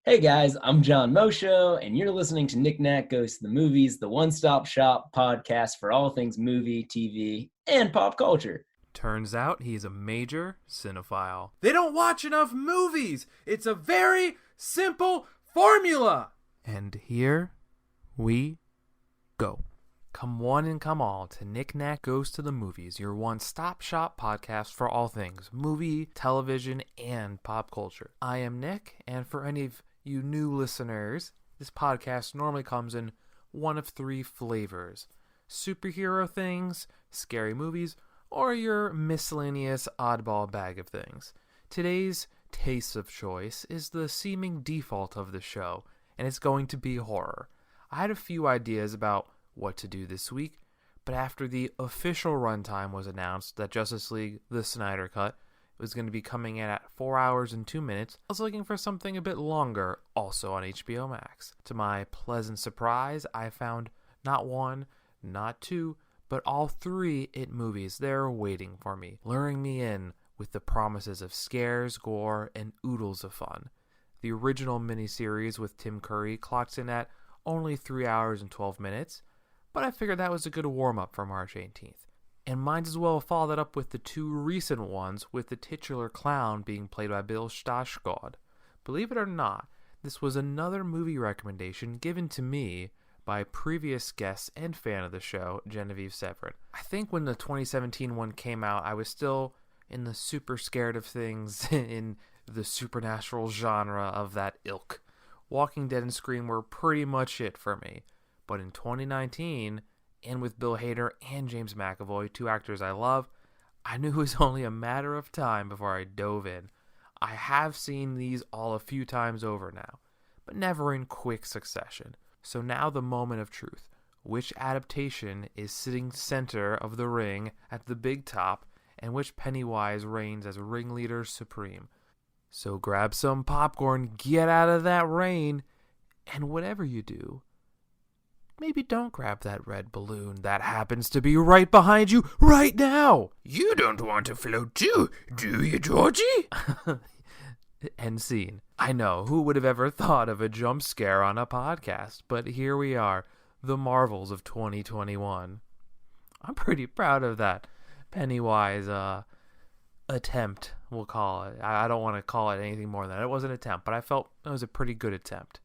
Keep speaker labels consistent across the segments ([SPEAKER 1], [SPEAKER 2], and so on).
[SPEAKER 1] Hey guys, I'm John Mosho, and you're listening to Knick Knack Goes to the Movies, the one-stop shop podcast for all things movie, TV, and pop culture.
[SPEAKER 2] Turns out he's a major cinephile. They don't watch enough movies! It's a very simple formula! And here we go. Come one and come all to Knick Knack Goes to the Movies, your one-stop shop podcast for all things movie, television, and pop culture. I am Nick, and for any of you new listeners, this podcast normally comes in one of three flavors: superhero things, scary movies, or your miscellaneous oddball bag of things. Today's taste of choice is the seeming default of the show, and it's going to be horror. I had a few ideas about what to do this week, but after the official runtime was announced that Justice League The Snyder Cut was going to be coming in at 4 hours and 2 minutes, I was looking for something a bit longer, also on HBO Max. To my pleasant surprise, I found not one, not two, but all three It movies there waiting for me, luring me in with the promises of scares, gore, and oodles of fun. The original miniseries with Tim Curry clocks in at only 3 hours and 12 minutes, but I figured that was a good warm-up for March 18th. And might as well follow that up with the two recent ones, with the titular clown being played by Bill Skarsgård. Believe it or not, this was another movie recommendation given to me by previous guest and fan of the show, Genevieve Severin. I think when the 2017 one came out, I was still in the super scared of things in the supernatural genre of that ilk. Walking Dead and Scream were pretty much it for me. But in 2019, and with Bill Hader and James McAvoy, two actors I love, I knew it was only a matter of time before I dove in. I have seen these all a few times over now, but never in quick succession. So now the moment of truth. Which adaptation is sitting center of the ring at the big top, and which Pennywise reigns as ringleader supreme? So grab some popcorn, get out of that rain, and whatever you do, maybe don't grab that red balloon that happens to be right behind you right now. You don't want to float too, do you, Georgie? End scene. I know, who would have ever thought of a jump scare on a podcast? But here we are, the marvels of 2021. I'm pretty proud of that Pennywise attempt, we'll call it. I don't want to call it anything more than that. It was an attempt, but I felt it was a pretty good attempt.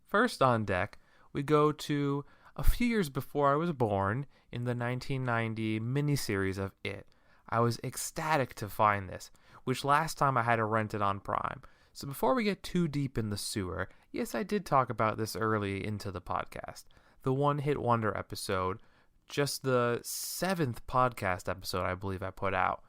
[SPEAKER 2] First on deck, we go to a few years before I was born in the 1990 miniseries of It. I was ecstatic to find this, which last time I had to rent it on Prime. So before we get too deep in the sewer, yes, I did talk about this early into the podcast. The One Hit Wonder episode, just the 7th podcast episode I believe I put out.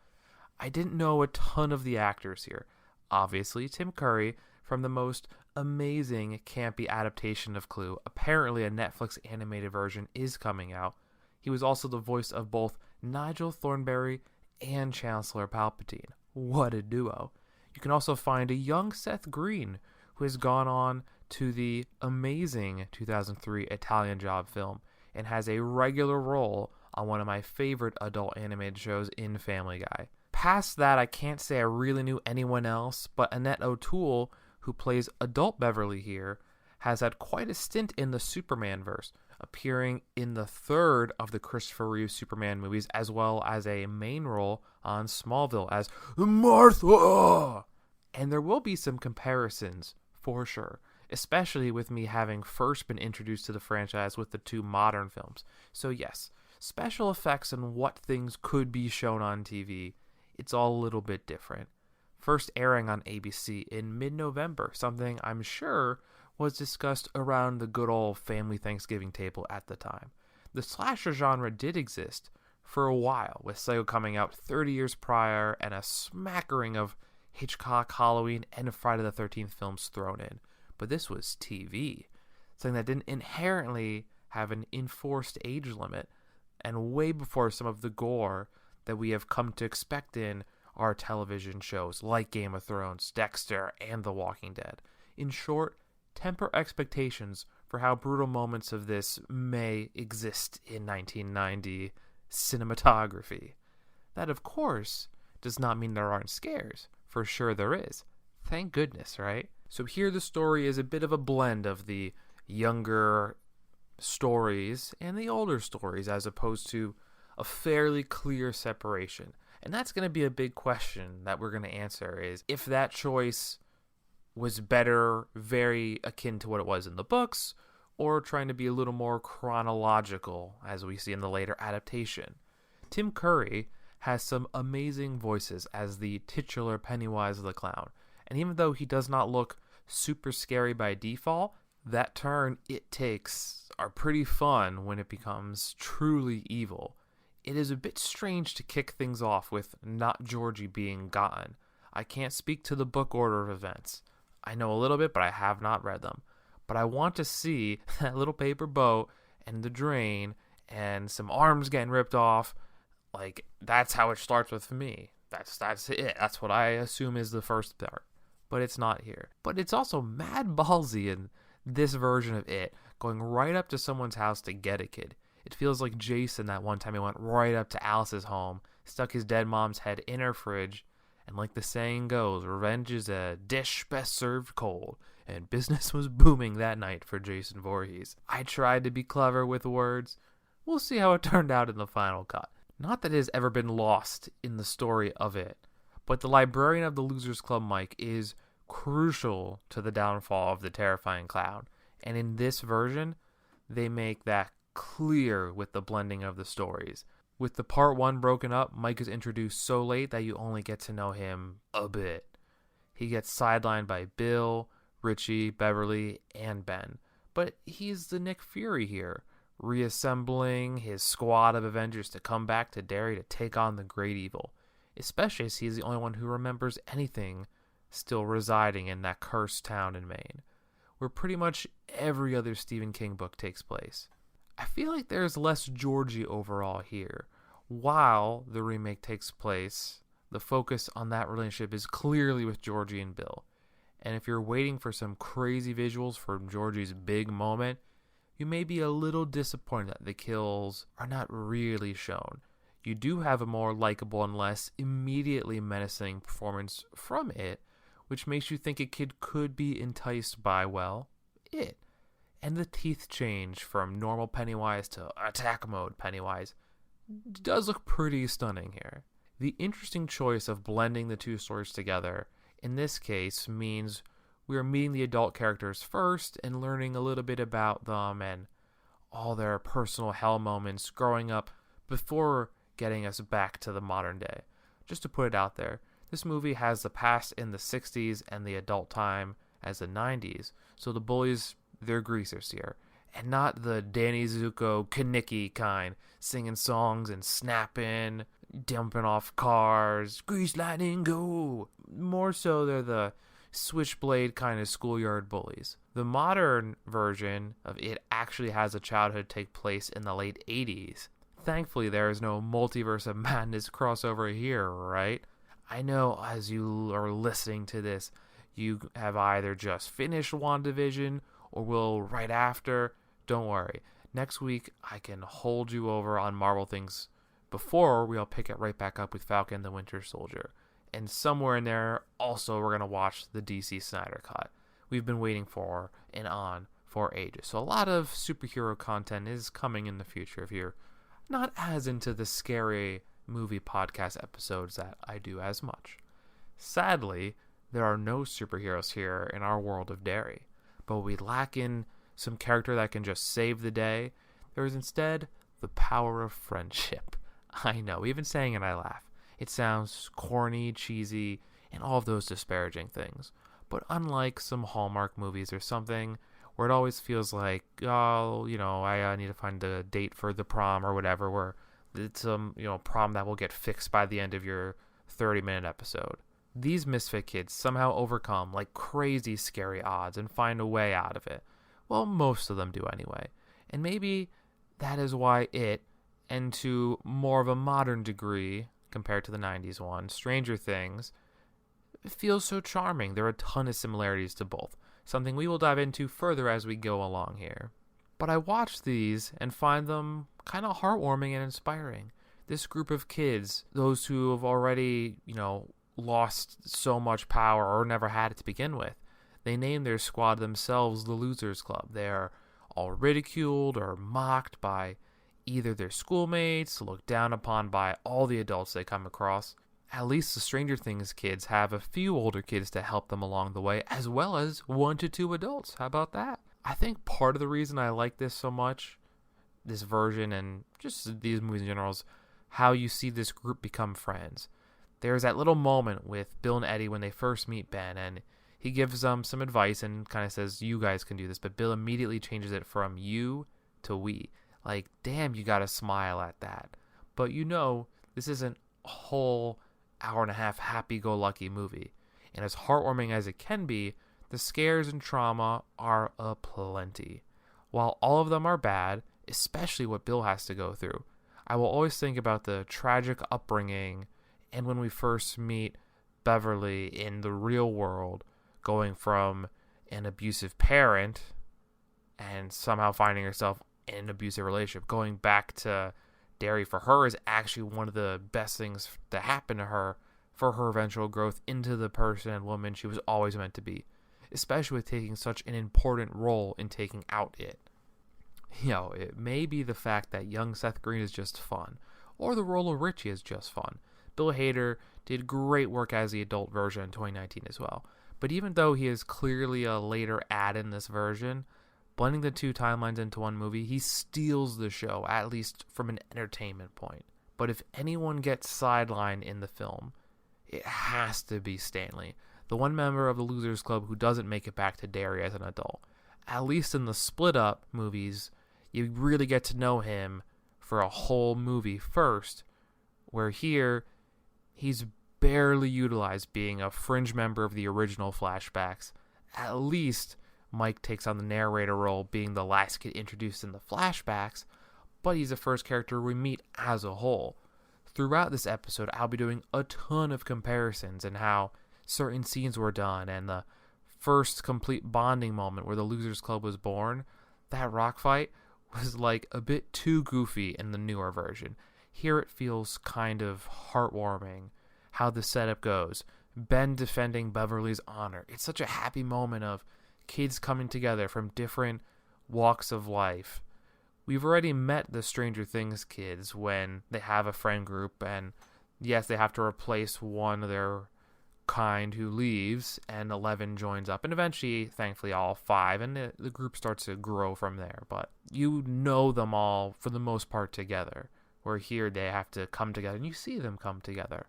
[SPEAKER 2] I didn't know a ton of the actors here. Obviously, Tim Curry from the most amazing campy adaptation of Clue. Apparently a Netflix animated version is coming out. He was also the voice of both Nigel Thornberry and Chancellor Palpatine. What a duo. You can also find a young Seth Green, who has gone on to the amazing 2003 Italian Job film and has a regular role on one of my favorite adult animated shows in Family Guy. Past that, I can't say I really knew anyone else, but Annette O'Toole, who plays adult Beverly here, has had quite a stint in the Superman verse, appearing in the third of the Christopher Reeve Superman movies, as well as a main role on Smallville as Martha. And there will be some comparisons, for sure, especially with me having first been introduced to the franchise with the two modern films. So yes, special effects and what things could be shown on TV, it's all a little bit different. First airing on ABC in mid-November, something I'm sure was discussed around the good old family Thanksgiving table at the time. The slasher genre did exist for a while, with Psycho coming out 30 years prior and a smattering of Hitchcock, Halloween, and Friday the 13th films thrown in. But this was TV, something that didn't inherently have an enforced age limit, and way before some of the gore that we have come to expect in our television shows like Game of Thrones, Dexter, and The Walking Dead. In short, temper expectations for how brutal moments of this may exist in 1990 cinematography. That, of course, does not mean there aren't scares. For sure there is. Thank goodness, right? So here the story is a bit of a blend of the younger stories and the older stories, as opposed to a fairly clear separation. And that's going to be a big question that we're going to answer, is if that choice was better, very akin to what it was in the books, or trying to be a little more chronological, as we see in the later adaptation. Tim Curry has some amazing voices as the titular Pennywise the Clown, and even though he does not look super scary by default, that turn it takes are pretty fun when it becomes truly evil. It is a bit strange to kick things off with not Georgie being gotten. I can't speak to the book order of events. I know a little bit, but I have not read them. But I want to see that little paper boat and the drain and some arms getting ripped off. Like, that's how it starts with me. That's it. That's what I assume is the first part. But it's not here. But it's also mad ballsy in this version of it, going right up to someone's house to get a kid. It feels like Jason that one time he went right up to Alice's home, stuck his dead mom's head in her fridge, and like the saying goes, revenge is a dish best served cold. And business was booming that night for Jason Voorhees. I tried to be clever with words. We'll see how it turned out in the final cut. Not that it has ever been lost in the story of it, but the librarian of the Losers Club, Mike, is crucial to the downfall of the terrifying clown. And in this version, they make that clear with the blending of the stories. With the part 1 broken up, Mike is introduced so late that you only get to know him a bit. He gets sidelined by Bill, Richie, Beverly, and Ben. But he's the Nick Fury here, reassembling his squad of Avengers to come back to Derry to take on the great evil. Especially as he's the only one who remembers anything still residing in that cursed town in Maine, where pretty much every other Stephen King book takes place. I feel like there's less Georgie overall here. While the remake takes place, the focus on that relationship is clearly with Georgie and Bill. And if you're waiting for some crazy visuals from Georgie's big moment, you may be a little disappointed that the kills are not really shown. You do have a more likable and less immediately menacing performance from it, which makes you think a kid could be enticed by, well, it. And the teeth change from normal Pennywise to attack mode Pennywise does look pretty stunning here. The interesting choice of blending the two stories together in this case means we are meeting the adult characters first and learning a little bit about them and all their personal hell moments growing up before getting us back to the modern day. Just to put it out there, this movie has the past in the 60s and the adult time as the 90s, so the bullies, they're greasers here, and not the Danny Zuko Kaniki kind, singing songs and snapping, dumping off cars, grease lightning go. More so they're the switchblade kind of schoolyard bullies. The modern version of it actually has a childhood take place in the late 80s. Thankfully, there is no multiverse of madness crossover here, right? I know as you are listening to this, you have either just finished WandaVision or will right after. Don't worry. Next week, I can hold you over on Marvel things before we'll pick it right back up with Falcon and the Winter Soldier. And somewhere in there, also, we're going to watch the DC Snyder Cut. We've been waiting for and on for ages. So a lot of superhero content is coming in the future if you're not as into the scary movie podcast episodes that I do as much. Sadly, there are no superheroes here in our world of Derry, but we lack in some character that can just save the day. There is instead the power of friendship. I know, even saying it I laugh. It sounds corny, cheesy, and all of those disparaging things. But unlike some Hallmark movies or something, where it always feels like, oh, I need to find a date for the prom or whatever, where it's prom that will get fixed by the end of your 30-minute episode. These misfit kids somehow overcome like crazy scary odds and find a way out of it. Well, most of them do anyway. And maybe that is why it, and to more of a modern degree compared to the 90s one, Stranger Things, it feels so charming. There are a ton of similarities to both, something we will dive into further as we go along here. But I watch these and find them kind of heartwarming and inspiring. This group of kids, those who have already, lost so much power or never had it to begin with. They name their squad themselves the Losers Club. They are all ridiculed or mocked by either their schoolmates, looked down upon by all the adults they come across. At least the Stranger Things kids have a few older kids to help them along the way, as well as 1 to 2 adults. How about that? I think part of the reason I like this so much, this version and just these movies in general, is how you see this group become friends. There's that little moment with Bill and Eddie when they first meet Ben, and he gives them some advice and kind of says, you guys can do this, but Bill immediately changes it from you to we. Like, damn, you gotta smile at that. But this isn't a whole hour-and-a-half happy-go-lucky movie. And as heartwarming as it can be, the scares and trauma are aplenty. While all of them are bad, especially what Bill has to go through, I will always think about the tragic upbringing and when we first meet Beverly in the real world, going from an abusive parent and somehow finding herself in an abusive relationship. Going back to Derry for her is actually one of the best things to happen to her for her eventual growth into the person and woman she was always meant to be, especially with taking such an important role in taking out it. It may be the fact that young Seth Green is just fun, or the role of Richie is just fun. Bill Hader did great work as the adult version in 2019 as well. But even though he is clearly a later add in this version, blending the two timelines into one movie, he steals the show, at least from an entertainment point. But if anyone gets sidelined in the film, it has to be Stanley, the one member of the Losers Club who doesn't make it back to Derry as an adult. At least in the Split Up movies, you really get to know him for a whole movie first, where here, he's barely utilized being a fringe member of the original flashbacks. At least Mike takes on the narrator role, being the last kid introduced in the flashbacks, but he's the first character we meet as a whole. Throughout this episode, I'll be doing a ton of comparisons and how certain scenes were done, and the first complete bonding moment where the Losers Club was born, that rock fight was like a bit too goofy in the newer version. Here it feels kind of heartwarming how the setup goes. Ben defending Beverly's honor. It's such a happy moment of kids coming together from different walks of life. We've already met the Stranger Things kids when they have a friend group, and yes, they have to replace one of their kind who leaves, and 11 joins up, and eventually, thankfully, all 5, and the group starts to grow from there. But you know them all, for the most part, together, where here they have to come together, and you see them come together.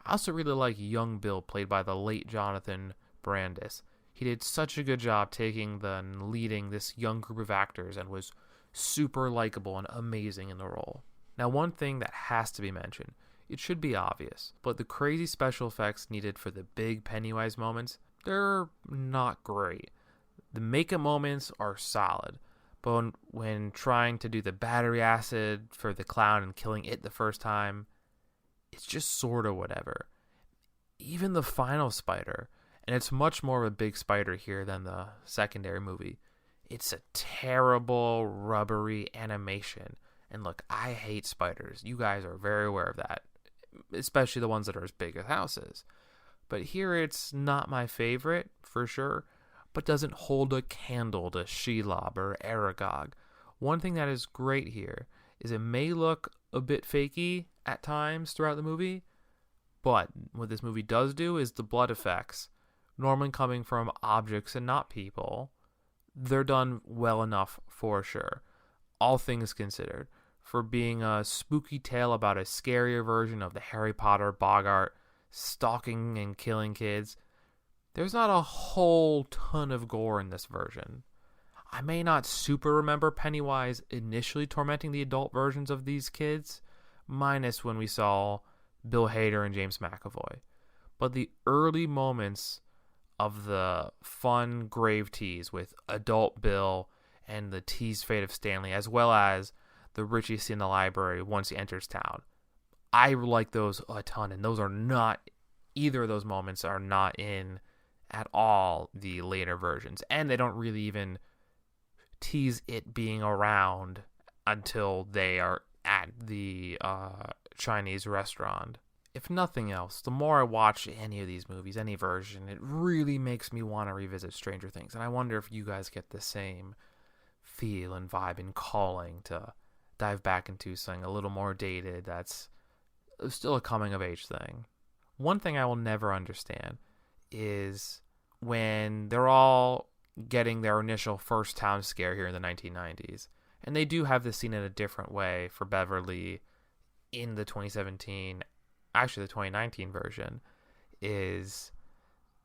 [SPEAKER 2] I also really like young Bill, played by the late Jonathan Brandis. He did such a good job taking and leading this young group of actors, and was super likable and amazing in the role. Now, one thing that has to be mentioned, it should be obvious, but the crazy special effects needed for the big Pennywise moments, they're not great. The makeup moments are solid, but when trying to do the battery acid for the clown and killing it the first time, it's just sort of whatever. Even the final spider, and it's much more of a big spider here than the secondary movie, it's a terrible, rubbery animation. And look, I hate spiders. You guys are very aware of that, especially the ones that are as big as houses. But here it's not my favorite, for sure, but doesn't hold a candle to Shelob or Aragog. One thing that is great here is it may look a bit fakey at times throughout the movie, but what this movie does do is the blood effects, normally coming from objects and not people, they're done well enough for sure. All things considered, for being a spooky tale about a scarier version of the Harry Potter Bogart stalking and killing kids, there's not a whole ton of gore in this version. I may not super remember Pennywise initially tormenting the adult versions of these kids, minus when we saw Bill Hader and James McAvoy. But the early moments of the fun grave tease with adult Bill and the tease fate of Stanley, as well as the Richie scene in the library once he enters town, I like those a ton, and those are not, either of those moments are not in at all the later versions, and they don't really even tease it being around until they are at the Chinese restaurant. if nothing else, the more I watch any of these movies, any version, it really makes me want to revisit Stranger Things. And I wonder if you guys get the same feel and vibe and calling to dive back into something a little more dated that's still a coming of age thing. One thing I will never understand is when they're all getting their initial first town scare here in the 1990s. And they do have this scene in a different way for Beverly in the 2017, actually the 2019 version, is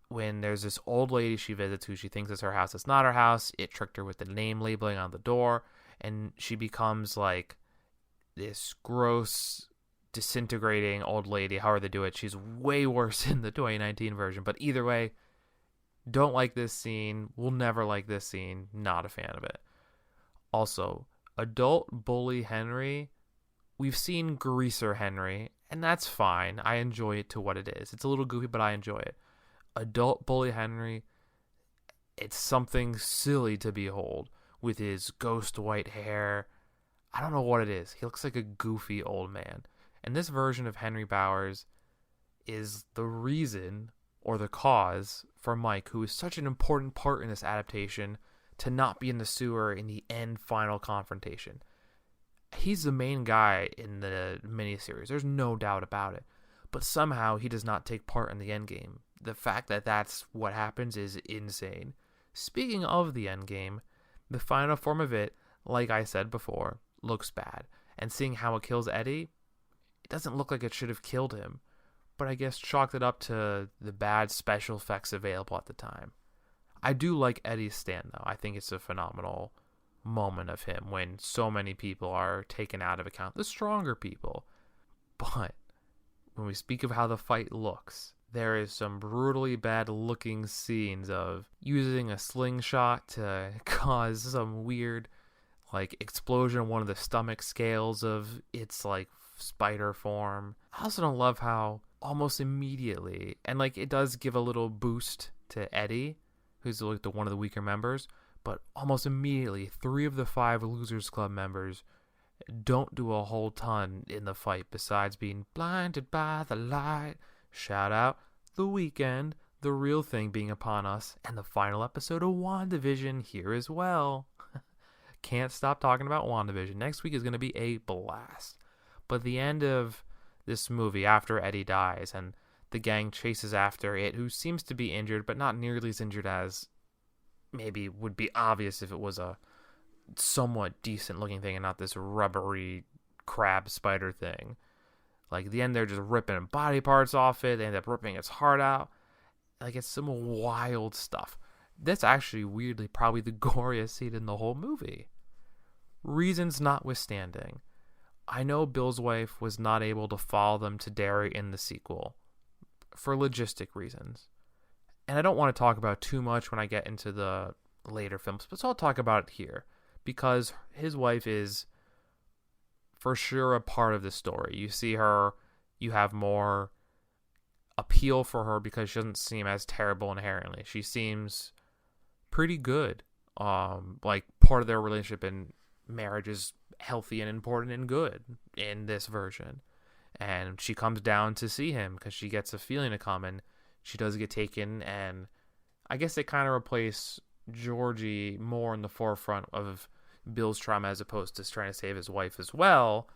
[SPEAKER 2] when there's this old lady she visits who she thinks is her house. It's not her house. It tricked her with the name labeling on the door, and she becomes like this gross, disintegrating old lady. However they do it, she's way worse in the 2019 version. But either way, don't like this scene. Will never like this scene. Not a fan of it. Also, adult bully Henry. We've seen Greaser Henry, and that's fine. I enjoy it to what it is. It's a little goofy, but I enjoy it. Adult bully Henry, it's something silly to behold with his ghost white hair. I don't know what it is. He looks like a goofy old man. And this version of Henry Bowers is the reason or the cause for Mike, who is such an important part in this adaptation, to not be in the sewer in the end final confrontation. He's the main guy in the miniseries. There's no doubt about it. But somehow he does not take part in the end game. The fact that that's what happens is insane. Speaking of the end game, the final form of it, like I said before, looks bad. And seeing how it kills Eddie, it doesn't look like it should have killed him. But I guess chalked it up to the bad special effects available at the time. I do like Eddie's stand, though. I think it's a phenomenal moment of him when so many people are taken out of account, the stronger people. But when we speak of how the fight looks, there is some brutally bad looking scenes of using a slingshot to cause some weird like explosion on one of the stomach scales of its like spider form. I also don't love how almost immediately, and like it does give a little boost to Eddie, who's like one of the weaker members, but almost immediately 3 of the 5 Losers Club members don't do a whole ton in the fight besides being blinded by the light. Shout out The Weeknd, The Real Thing being upon us, and the final episode of WandaVision here as well. Can't stop talking about WandaVision. Next week is going to be a blast. But the end of this movie, after Eddie dies and the gang chases after it, who seems to be injured, but not nearly as injured as maybe would be obvious if it was a somewhat decent looking thing and not this rubbery crab spider thing. Like, at the end, they're just ripping body parts off it. They end up ripping its heart out. Like, it's some wild stuff. That's actually, weirdly, probably the goriest scene in the whole movie. Reasons notwithstanding, I know Bill's wife was not able to follow them to Derry in the sequel for logistic reasons. And I don't want to talk about too much when I get into the later films, but so I'll talk about it here. Because his wife is for sure a part of the story. You see her, you have more appeal for her because she doesn't seem as terrible inherently. She seems pretty good. Like part of their relationship and marriage is healthy and important and good in this version. And she comes down to see him because she gets a feeling to come, and she does get taken. And I guess they kind of replace Georgie more in the forefront of Bill's trauma as opposed to trying to save his wife as well.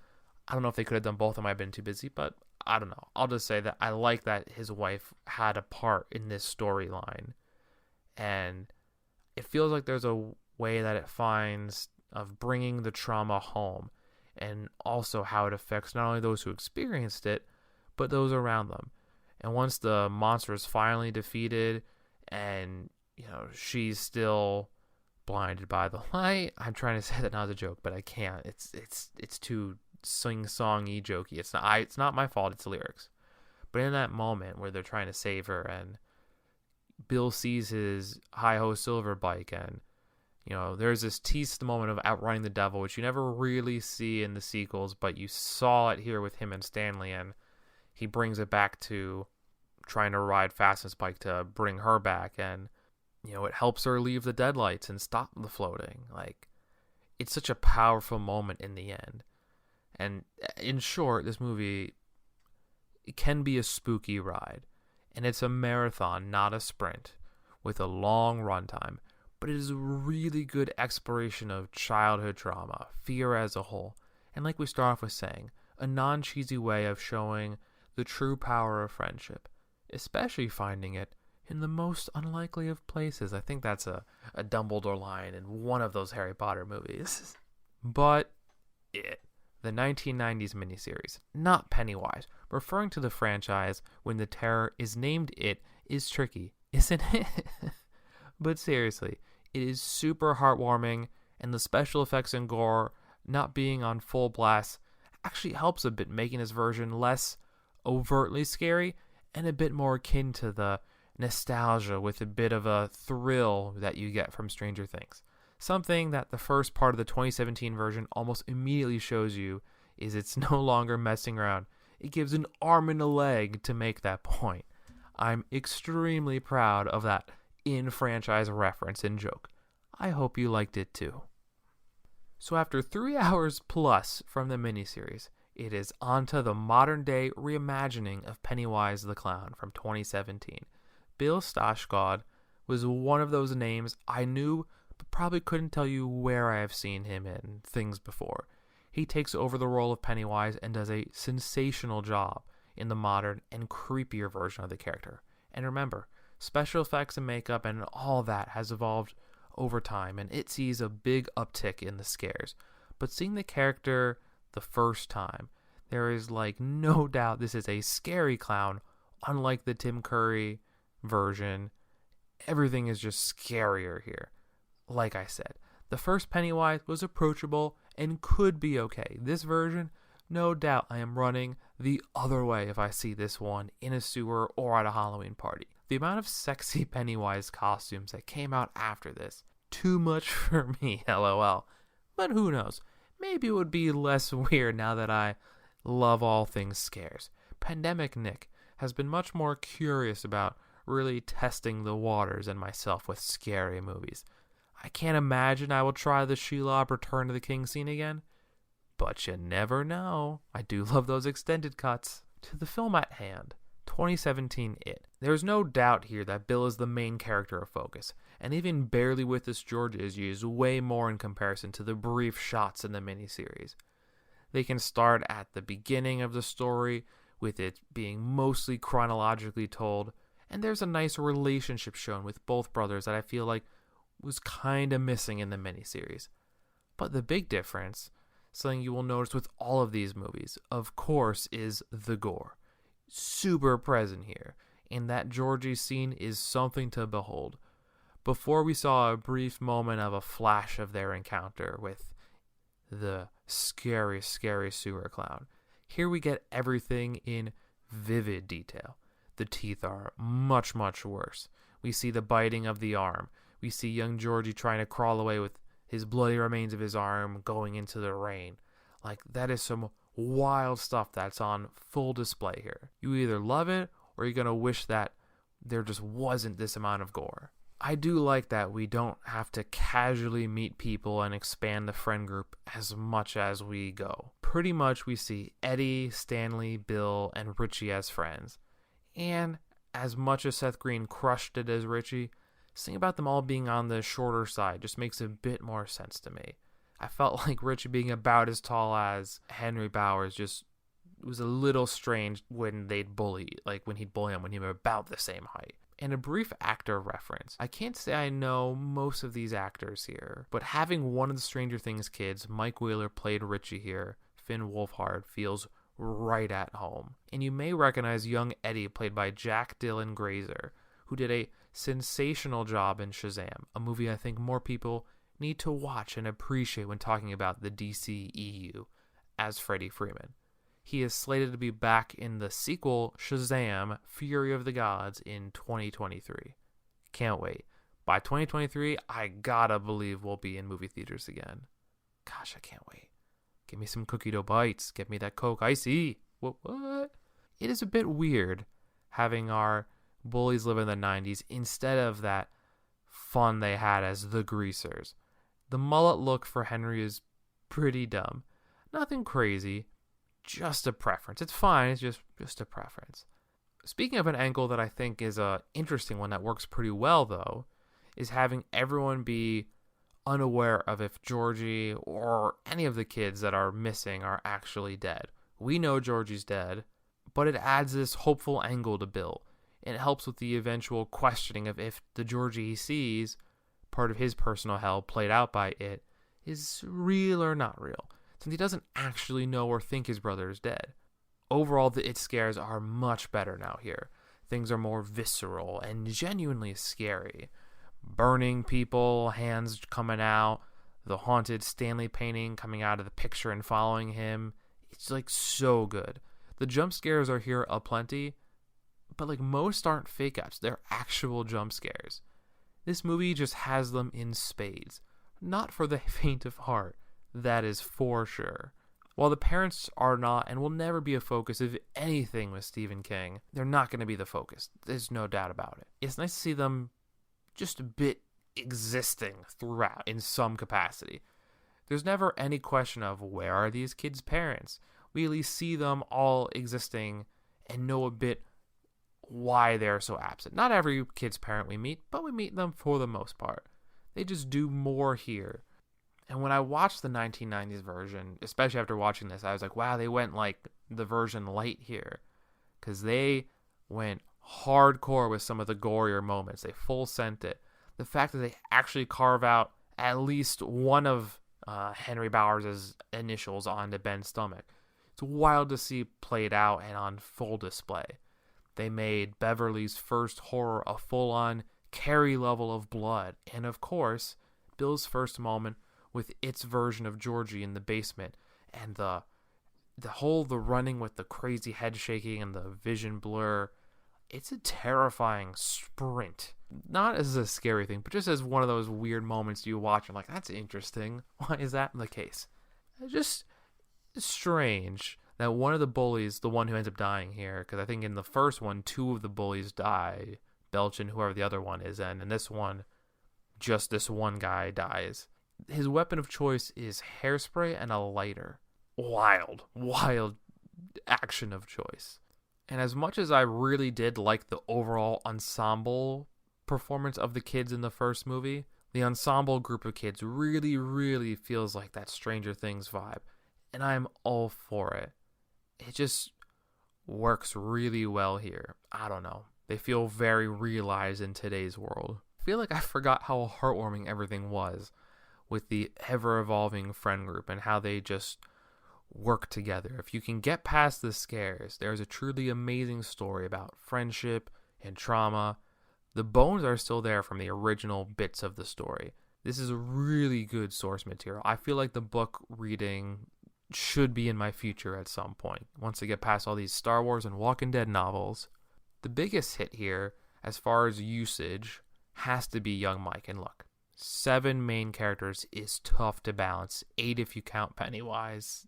[SPEAKER 2] I don't know if they could have done both. I might have been too busy, but I don't know. I'll just say that I like that his wife had a part in this storyline. And it feels like there's a way that it finds of bringing the trauma home, and also how it affects not only those who experienced it, but those around them. And once the monster is finally defeated and, you know, she's still blinded by the light. I'm trying to say that not as a joke, but I can't. It's too sing-songy, jokey. It's not my fault. It's the lyrics. But in that moment where they're trying to save her, and Bill sees his hi-ho silver bike, and you know, there's this teased moment of outrunning the devil, which you never really see in the sequels, but you saw it here with him and Stanley, and he brings it back to trying to ride fast on his bike to bring her back, and you know, it helps her leave the deadlights and stop the floating. Like, it's such a powerful moment in the end. And in short, this movie It can be a spooky ride, and it's a marathon, not a sprint, with a long runtime, but it is a really good exploration of childhood trauma, fear as a whole, and like we start off with saying, a non-cheesy way of showing the true power of friendship, especially finding it in the most unlikely of places. I think that's a Dumbledore line in one of those Harry Potter movies. But the 1990s miniseries, not Pennywise, referring to the franchise when the terror is named It is tricky, isn't it? But seriously, it is super heartwarming, and the special effects and gore not being on full blast actually helps a bit, making this version less overtly scary and a bit more akin to the nostalgia with a bit of a thrill that you get from Stranger Things. Something that the first part of the 2017 version almost immediately shows you is it's no longer messing around. It gives an arm and a leg to make that point. I'm extremely proud of that in-franchise reference and joke. I hope you liked it too. So after 3 hours plus from the miniseries, it is onto the modern-day reimagining of Pennywise the Clown from 2017. Bill Skarsgård was one of those names I knew, but probably couldn't tell you where I have seen him in things before. He takes over the role of Pennywise and does a sensational job in the modern and creepier version of the character. And remember, special effects and makeup and all that has evolved over time, and it sees a big uptick in the scares. But seeing the character the first time, there is no doubt this is a scary clown, unlike the Tim Curry version. Everything is just scarier here. Like I said, the first Pennywise was approachable and could be okay. This version, no doubt I am running the other way if I see this one in a sewer or at a Halloween party. The amount of sexy Pennywise costumes that came out after this, too much for me, lol. But who knows, maybe it would be less weird now that I love all things scares. Pandemic Nick has been much more curious about really testing the waters and myself with scary movies. I can't imagine I will try the Shelob Return to the King scene again, but you never know. I do love those extended cuts. To the film at hand, 2017 It. There's no doubt here that Bill is the main character of focus, and even barely with this George is used way more in comparison to the brief shots in the miniseries. They can start at the beginning of the story, with it being mostly chronologically told, and there's a nice relationship shown with both brothers that I feel like was kinda missing in the miniseries. But the big difference, something you will notice with all of these movies, of course, is the gore. Super present here, and that Georgie scene is something to behold. Before we saw a brief moment of a flash of their encounter with the scary sewer clown, here we get everything in vivid detail. The teeth are much worse. We see the biting of the arm. We see young Georgie trying to crawl away with his bloody remains of his arm going into the rain. That is some wild stuff that's on full display here. You either love it or you're going to wish that there just wasn't this amount of gore. I do like that we don't have to casually meet people and expand the friend group as much as we go. Pretty much we see Eddie, Stanley, Bill, and Richie as friends. And as much as Seth Green crushed it as Richie, seeing about them all being on the shorter side just makes a bit more sense to me. I felt like Richie being about as tall as Henry Bowers just was a little strange when they'd bully, when he'd bully him when he was about the same height. And a brief actor reference. I can't say I know most of these actors here, but having one of the Stranger Things kids, Mike Wheeler, played Richie here, Finn Wolfhard, feels right at home. And you may recognize young Eddie, played by Jack Dylan Grazer, who did a sensational job in Shazam, a movie I think more people need to watch and appreciate when talking about the DCEU, as Freddie Freeman. He is slated to be back in the sequel Shazam! Fury of the Gods in 2023. Can't wait. By 2023, I gotta believe we'll be in movie theaters again. Gosh, I can't wait. Give me some cookie dough bites. Get me that Coke Icy. What? It is a bit weird having our bullies live in the 90s instead of that fun they had as the Greasers. The mullet look for Henry is pretty dumb. Nothing crazy, just a preference. It's fine. It's just a preference. Speaking of an angle that I think is a interesting one that works pretty well, though, is having everyone be unaware of if Georgie or any of the kids that are missing are actually dead. We know Georgie's dead, but it adds this hopeful angle to Bill. And it helps with the eventual questioning of if the Georgie he sees, part of his personal hell played out by it, is real or not real, since he doesn't actually know or think his brother is dead. Overall, the It scares are much better now here. Things are more visceral and genuinely scary. Burning people, hands coming out, the haunted Stanley painting coming out of the picture and following him. It's like so good. The jump scares are here aplenty, but like most aren't fake outs. They're actual jump scares. This movie just has them in spades. Not for the faint of heart, that is for sure. While the parents are not and will never be a focus of anything with Stephen King, they're not going to be the focus. There's no doubt about it. It's nice to see them just a bit existing throughout in some capacity. There's never any question of where are these kids' parents. We at least see them all existing and know a bit why they're so absent. Not every kid's parent we meet, but we meet them for the most part. They just do more here. And when I watched the 1990s version, especially after watching this, I was like, wow, they went like the version light here. Because they went hardcore with some of the gorier moments. They full sent it. The fact that they actually carve out at least one of Henry Bowers' initials onto Ben's stomach. It's wild to see played out and on full display. They made Beverly's first horror a full-on Carrie level of blood. And of course, Bill's first moment with its version of Georgie in the basement and the running with the crazy head shaking and the vision blur. It's a terrifying sprint. Not as a scary thing, but just as one of those weird moments you watch and like, that's interesting. Why is that the case? It's just strange that one of the bullies, the one who ends up dying here, because I think in the first one, two of the bullies die, Belch and whoever the other one is, and in this one, just this one guy dies. His weapon of choice is hairspray and a lighter. Wild action of choice. And as much as I really did like the overall ensemble performance of the kids in the first movie, the ensemble group of kids really, really feels like that Stranger Things vibe. And I'm all for it. It just works really well here. I don't know. They feel very realized in today's world. I feel like I forgot how heartwarming everything was with the ever-evolving friend group and how they just work together. If you can get past the scares, there's a truly amazing story about friendship and trauma. The bones are still there from the original bits of the story. This is a really good source material. I feel like the book reading should be in my future at some point, once I get past all these Star Wars and Walking Dead novels. The biggest hit here, as far as usage, has to be Young Mike. And look, 7 main characters is tough to balance. 8 if you count Pennywise.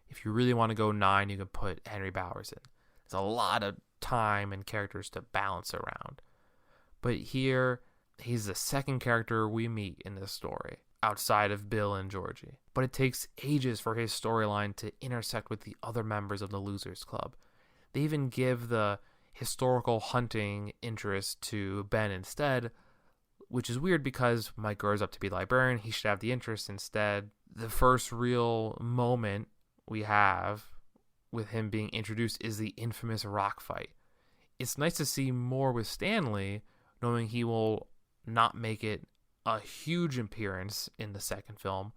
[SPEAKER 2] If you really want to go 9, you can put Henry Bowers in. There's a lot of time and characters to balance around. But here, he's the second character we meet in this story, outside of Bill and Georgie. But it takes ages for his storyline to intersect with the other members of the Losers Club. They even give the historical hunting interest to Ben instead, which is weird because Mike grows up to be a librarian. He should have the interest instead. The first real moment we have with him being introduced is the infamous rock fight. It's nice to see more with Stanley, knowing he will not make it a huge appearance in the second film,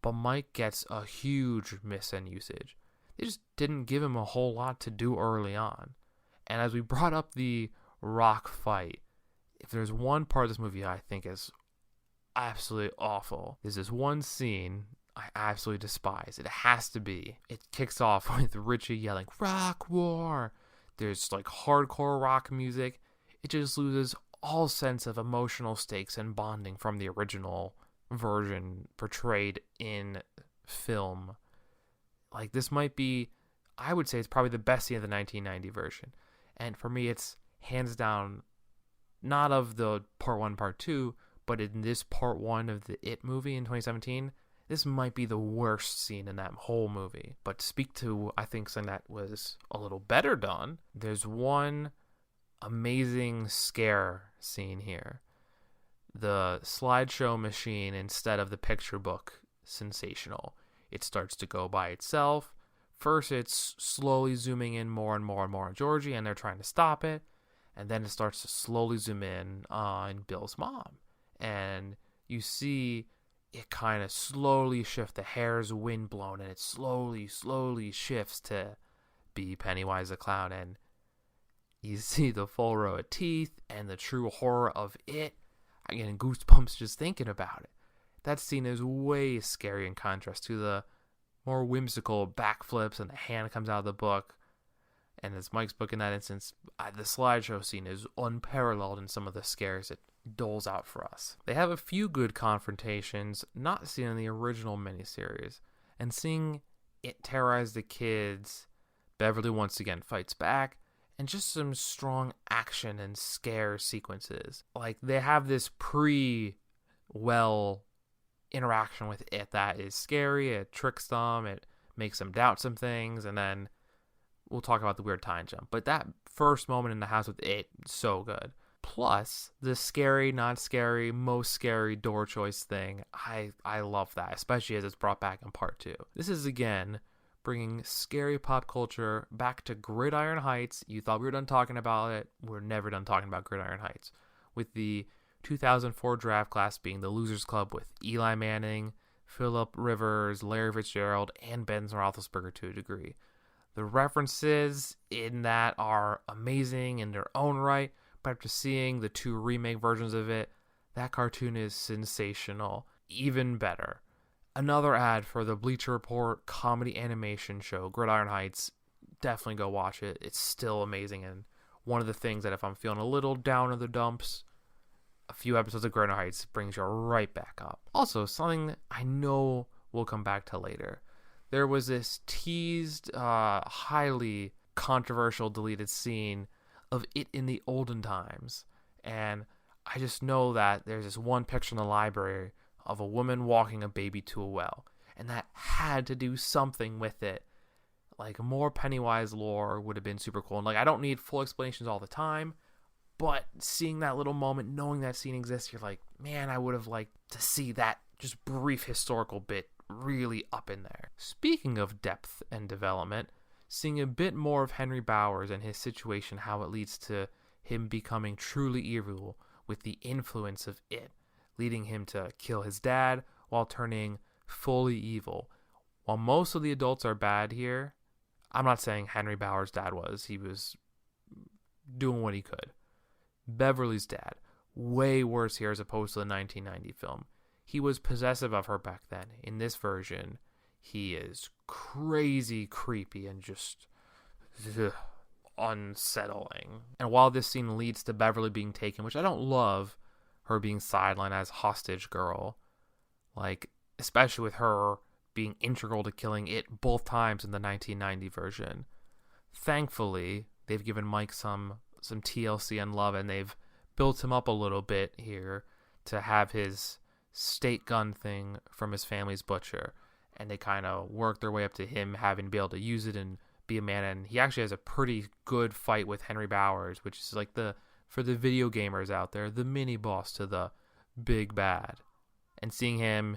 [SPEAKER 2] but Mike gets a huge miss in usage. They just didn't give him a whole lot to do early on. And as we brought up the rock fight, if there's one part of this movie I think is absolutely awful, there's this one scene I absolutely despise. It has to be. It kicks off with Richie yelling, "Rock War!" There's like hardcore rock music. It just loses all sense of emotional stakes and bonding from the original version portrayed in film. Like, this might be, I would say it's probably the best scene of the 1990 version. And for me, it's hands down not of the part 1, part 2, but in this part 1 of the It movie in 2017, this might be the worst scene in that whole movie. But to speak to, I think, something that was a little better done, there's one amazing scare scene here. The slideshow machine, instead of the picture book, sensational. It starts to go by itself. First, it's slowly zooming in more and more and more on Georgie, and they're trying to stop it. And then it starts to slowly zoom in on Bill's mom. And you see it kind of slowly shift. The hair's windblown, and it slowly shifts to be Pennywise the clown. And you see the full row of teeth and the true horror of it. I'm getting goosebumps just thinking about it. That scene is way scary in contrast to the more whimsical backflips and the hand comes out of the book. And as Mike's book in that instance, the slideshow scene is unparalleled in some of the scares it doles out for us. They have a few good confrontations not seen in the original miniseries. And seeing it terrorize the kids, Beverly once again fights back. And just some strong action and scare sequences. Like, they have this interaction with it that is scary. It tricks them. It makes them doubt some things. And then we'll talk about the weird time jump. But that first moment in the house with it, so good. Plus, the scary, not scary, most scary door choice thing. I love that, especially as it's brought back in part 2. This is, again, bringing scary pop culture back to Gridiron Heights. You thought we were done talking about it. We're never done talking about Gridiron Heights. With the 2004 draft class being the Losers Club with Eli Manning, Phillip Rivers, Larry Fitzgerald, and Ben Roethlisberger to a degree. The references in that are amazing in their own right, but after seeing the 2 remake versions of it, that cartoon is sensational. Even better. Another ad for the Bleacher Report comedy animation show, Gridiron Heights. Definitely go watch it. It's still amazing. And one of the things that if I'm feeling a little down in the dumps, a few episodes of Gridiron Heights brings you right back up. Also, something that I know we'll come back to later. There was this teased, highly controversial deleted scene of it in the olden times. And I just know that there's this one picture in the library of a woman walking a baby to a well. And that had to do something with it. Like, more Pennywise lore would have been super cool. And, like, I don't need full explanations all the time, but seeing that little moment, knowing that scene exists, you're like, man, I would have liked to see that just brief historical bit really up in there. Speaking of depth and development, seeing a bit more of Henry Bowers and his situation, how it leads to him becoming truly evil with the influence of it, leading him to kill his dad while turning fully evil. While most of the adults are bad here, I'm not saying Henry Bowers' dad was. He was doing what he could. Beverly's dad, way worse here as opposed to the 1990 film. He was possessive of her back then. In this version, he is crazy creepy and just unsettling. And while this scene leads to Beverly being taken, which I don't love, her being sidelined as hostage girl, like, especially with her being integral to killing it both times in the 1990 version. Thankfully, they've given Mike some TLC and love, and they've built him up a little bit here to have his state gun thing from his family's butcher, and they kind of work their way up to him having to be able to use it and be a man. And he actually has a pretty good fight with Henry Bowers, which is like for the video gamers out there, the mini boss to the big bad. And seeing him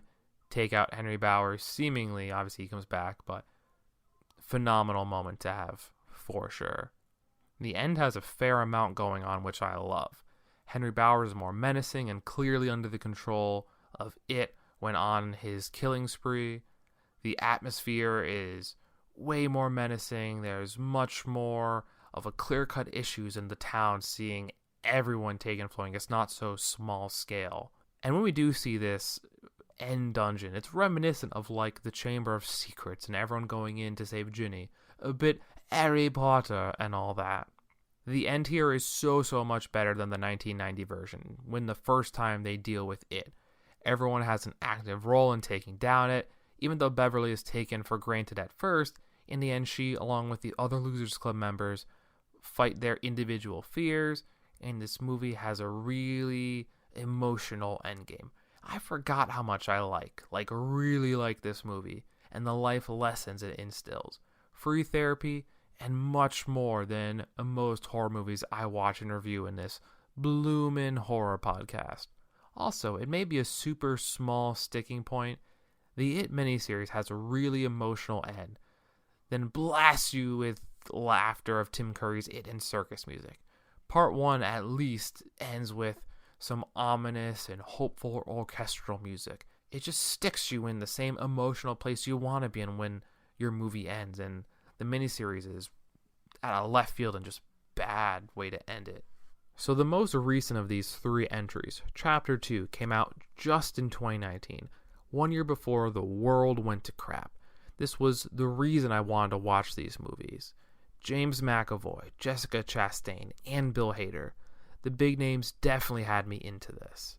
[SPEAKER 2] take out Henry Bowers, seemingly, obviously he comes back, but phenomenal moment to have for sure. The end has a fair amount going on, which I love. Henry Bowers is more menacing and clearly under the control of it when on his killing spree. The atmosphere is way more menacing. There's much more of a clear-cut issues in the town, seeing everyone taken flowing. It's not so small scale. And when we do see this end dungeon, it's reminiscent of like the Chamber of Secrets and everyone going in to save Ginny. A bit Harry Potter and all that. The end here is so much better than the 1990 version, when the first time they deal with it. Everyone has an active role in taking down it. Even though Beverly is taken for granted at first, in the end she, along with the other Losers Club members, fight their individual fears, and this movie has a really emotional endgame. I forgot how much I really like this movie and the life lessons it instills. Free therapy and much more than most horror movies I watch and review in this bloomin' horror podcast. Also, it may be a super small sticking point. The It miniseries has a really emotional end, then blasts you with laughter of Tim Curry's It and circus music. Part 1 at least ends with some ominous and hopeful orchestral music. It just sticks you in the same emotional place you want to be in when your movie ends, and the miniseries is at a left field and just bad way to end it. So the most recent of these 3 entries, Chapter 2, came out just in 2019, 1 year before the world went to crap. This was the reason I wanted to watch these movies. James McAvoy, Jessica Chastain, and Bill Hader. The big names definitely had me into this.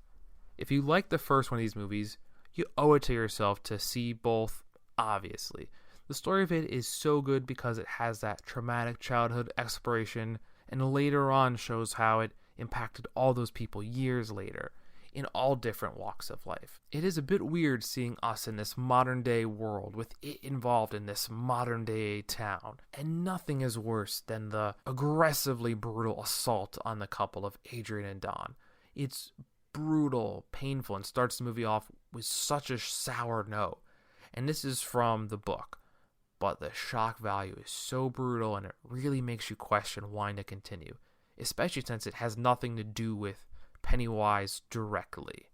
[SPEAKER 2] If you like the first one of these movies, you owe it to yourself to see both, obviously. The story of it is so good because it has that traumatic childhood exploration, and later on shows how it impacted all those people years later, in all different walks of life. It is a bit weird seeing us in this modern day world with it involved in this modern day town, and nothing is worse than the aggressively brutal assault on the couple of Adrian and Don. It's brutal, painful, and starts the movie off with such a sour note. And this is from the book, but the shock value is so brutal and it really makes you question wanting to continue, especially since it has nothing to do with Pennywise directly.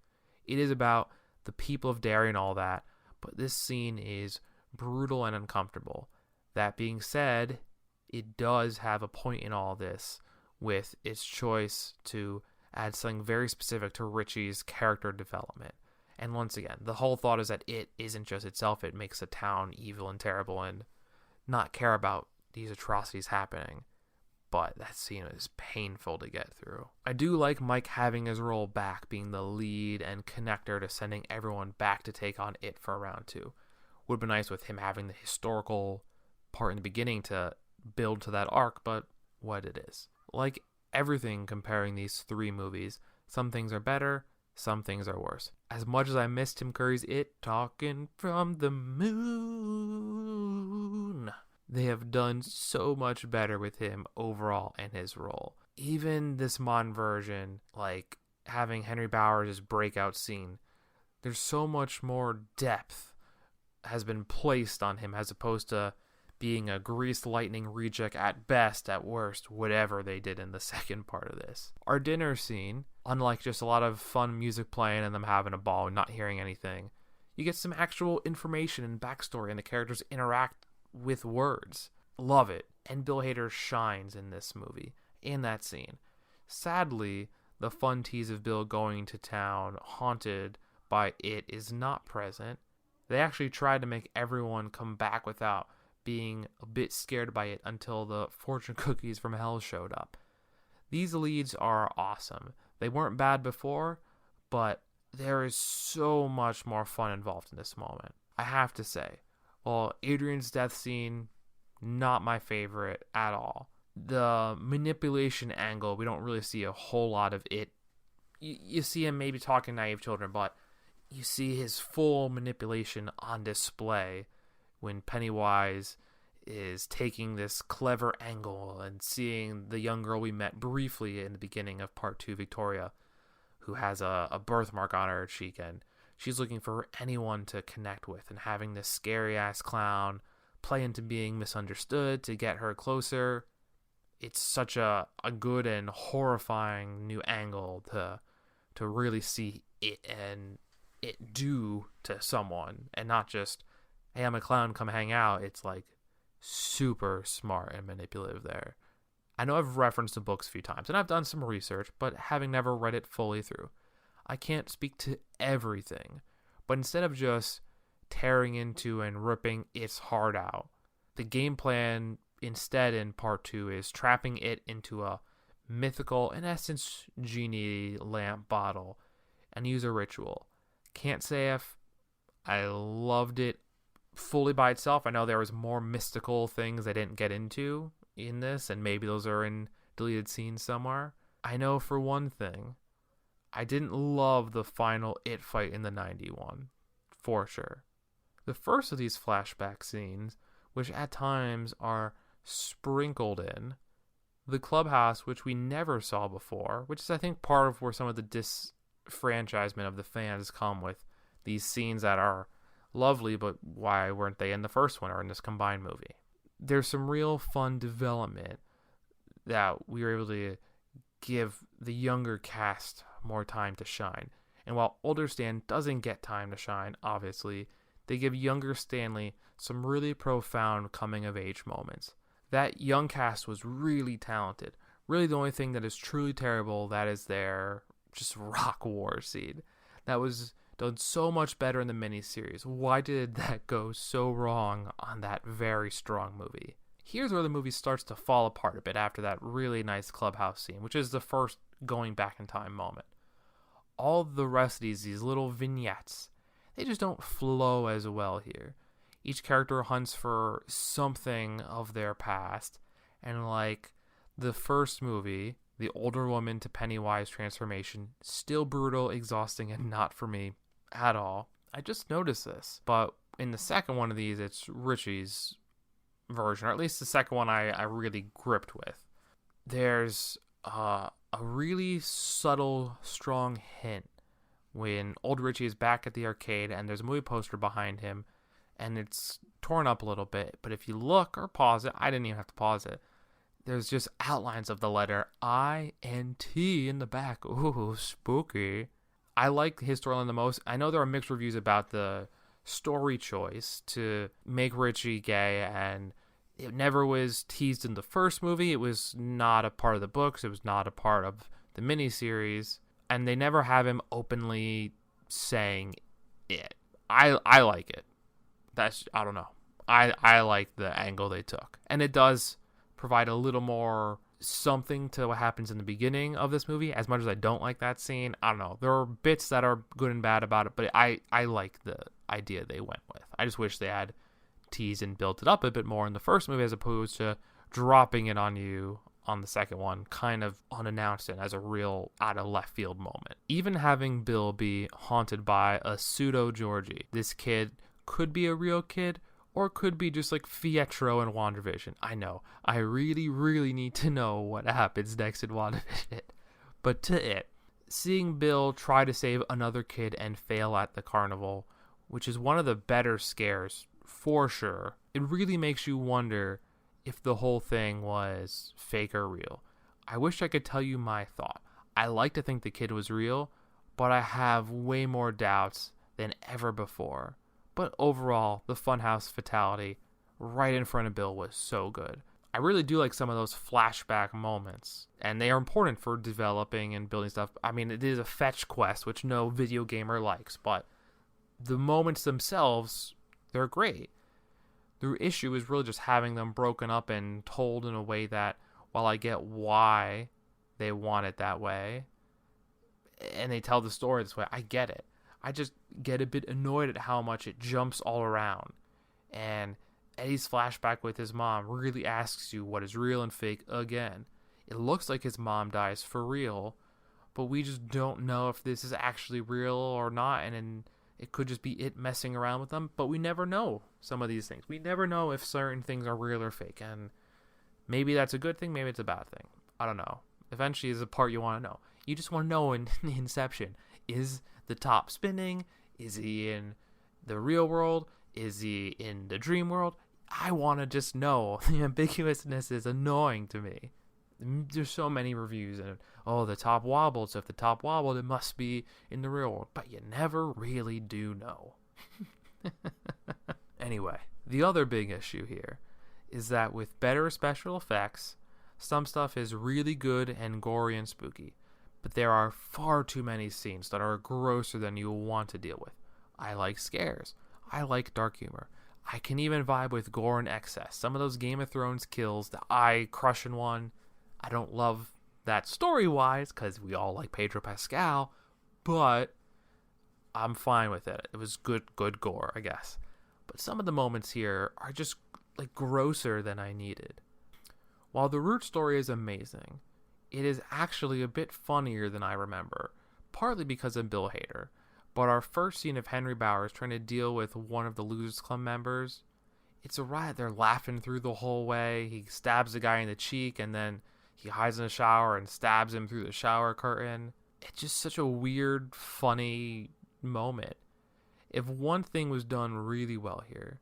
[SPEAKER 2] It is about the people of Derry and all that, but this scene is brutal and uncomfortable. That being said, it does have a point in all this with its choice to add something very specific to Richie's character development. And once again, the whole thought is that it isn't just itself, it makes the town evil and terrible and not care about these atrocities happening. But that scene is painful to get through. I do like Mike having his role back, being the lead and connector to sending everyone back to take on it for round 2. Would have been nice with him having the historical part in the beginning to build to that arc, but what it is. Like everything comparing these 3 movies, some things are better, some things are worse. As much as I miss Tim Curry's It talking from the moon, they have done so much better with him overall and his role. Even this modern version, like having Henry Bowers' breakout scene, there's so much more depth has been placed on him as opposed to being a greased lightning reject at best, at worst, whatever they did in the second part of this. Our dinner scene, unlike just a lot of fun music playing and them having a ball and not hearing anything, you get some actual information and backstory and the characters interact with words. Love it. And Bill Hader shines in this movie, in that scene. Sadly, the fun tease of Bill going to town haunted by it is not present. They actually tried to make everyone come back without being a bit scared by it until the fortune cookies from hell showed up. These leads are awesome. They weren't bad before, but there is so much more fun involved in this moment. I have to say, well, Adrian's death scene, not my favorite at all. The manipulation angle, we don't really see a whole lot of it. You see him maybe talking to naive children, but you see his full manipulation on display when Pennywise is taking this clever angle and seeing the young girl we met briefly in the beginning of part 2, Victoria, who has a birthmark on her cheek, and she's looking for anyone to connect with, and having this scary-ass clown play into being misunderstood to get her closer. It's such a good and horrifying new angle to really see it and it do to someone, and not just, hey, I'm a clown, come hang out. It's like super smart and manipulative there. I know I've referenced the books a few times, and I've done some research, but having never read it fully through, I can't speak to everything. But instead of just tearing into and ripping its heart out, the game plan instead in part 2 is trapping it into a mythical, in essence, genie lamp bottle and use a ritual. Can't say if I loved it fully by itself. I know there was more mystical things I didn't get into in this, and maybe those are in deleted scenes somewhere. I know for one thing, I didn't love the final It fight in the 91, for sure. The first of these flashback scenes, which at times are sprinkled in, the clubhouse, which we never saw before, which is, I think, part of where some of the disfranchisement of the fans come with these scenes that are lovely, but why weren't they in the first one or in this combined movie? There's some real fun development that we were able to give the younger cast more time to shine. And while older Stan doesn't get time to shine, obviously, they give younger Stanley some really profound coming-of-age moments. That young cast was really talented. Really, the only thing that is truly terrible, that is their just rock war scene. That was done so much better in the miniseries. Why did that go so wrong on that very strong movie? Here's where the movie starts to fall apart a bit after that really nice clubhouse scene, which is the first going back in time moment. All the rest of these little vignettes, they just don't flow as well here. Each character hunts for something of their past, and like the first movie, the older woman to Pennywise transformation, still brutal, exhausting, and not for me at all. I just noticed this. But in the second one of these, it's Richie's version, or at least the second one I really gripped with. There's a really subtle, strong hint when old Richie is back at the arcade and there's a movie poster behind him and it's torn up a little bit. But if you look or pause it, I didn't even have to pause it, there's just outlines of the letter I-N-T in the back. Ooh, spooky. I like his storyline the most. I know there are mixed reviews about the story choice to make Richie gay, and it never was teased in the first movie. It was not a part of the books. It was not a part of the miniseries. And they never have him openly saying it. I like it. I don't know. I like the angle they took. And it does provide a little more something to what happens in the beginning of this movie. As much as I don't like that scene, I don't know. There are bits that are good and bad about it, but I like the idea they went with. I just wish they had teased and built it up a bit more in the first movie as opposed to dropping it on you on the second one kind of unannounced and as a real out of left field moment. Even having Bill be haunted by a pseudo Georgie, this kid could be a real kid or could be just like Pietro in WandaVision. I know, I really, really need to know what happens next in WandaVision. But to it, seeing Bill try to save another kid and fail at the carnival, which is one of the better scares for sure, it really makes you wonder if the whole thing was fake or real. I wish I could tell you my thought. I like to think the kid was real, but I have way more doubts than ever before. But overall, the funhouse fatality right in front of Bill was so good. I really do like some of those flashback moments, and they are important for developing and building stuff. I mean, it is a fetch quest, which no video gamer likes, but the moments themselves, they're great. The issue is really just having them broken up and told in a way that, while I get why they want it that way, and they tell the story this way, I get it. I just get a bit annoyed at how much it jumps all around. And Eddie's flashback with his mom really asks you what is real and fake again. It looks like his mom dies for real, but we just don't know if this is actually real or not, and then it could just be it messing around with them, but we never know some of these things. We never know if certain things are real or fake, and maybe that's a good thing, maybe it's a bad thing. I don't know. Eventually is the part you want to know. You just want to know in Inception, is the top spinning? Is he in the real world? Is he in the dream world? I want to just know. The ambiguousness is annoying to me. There's so many reviews and the top wobbled, so if the top wobbled, it must be in the real world, but you never really do know. Anyway, the other big issue here is that with better special effects, some stuff is really good and gory and spooky, but there are far too many scenes that are grosser than you want to deal with. I like scares. I like dark humor. I can even vibe with gore and excess. Some of those Game of Thrones kills, the eye crushing one, I don't love that story-wise, because we all like Pedro Pascal, but I'm fine with it. It was good gore, I guess. But some of the moments here are just like grosser than I needed. While the root story is amazing, it is actually a bit funnier than I remember. partly because of Bill Hader. But our first scene of Henry Bowers trying to deal with one of the Losers Club members, it's a riot. They're laughing through the whole way. He stabs the guy in the cheek, and then he hides in the shower and stabs him through the shower curtain. It's just such a weird, funny moment. If one thing was done really well here,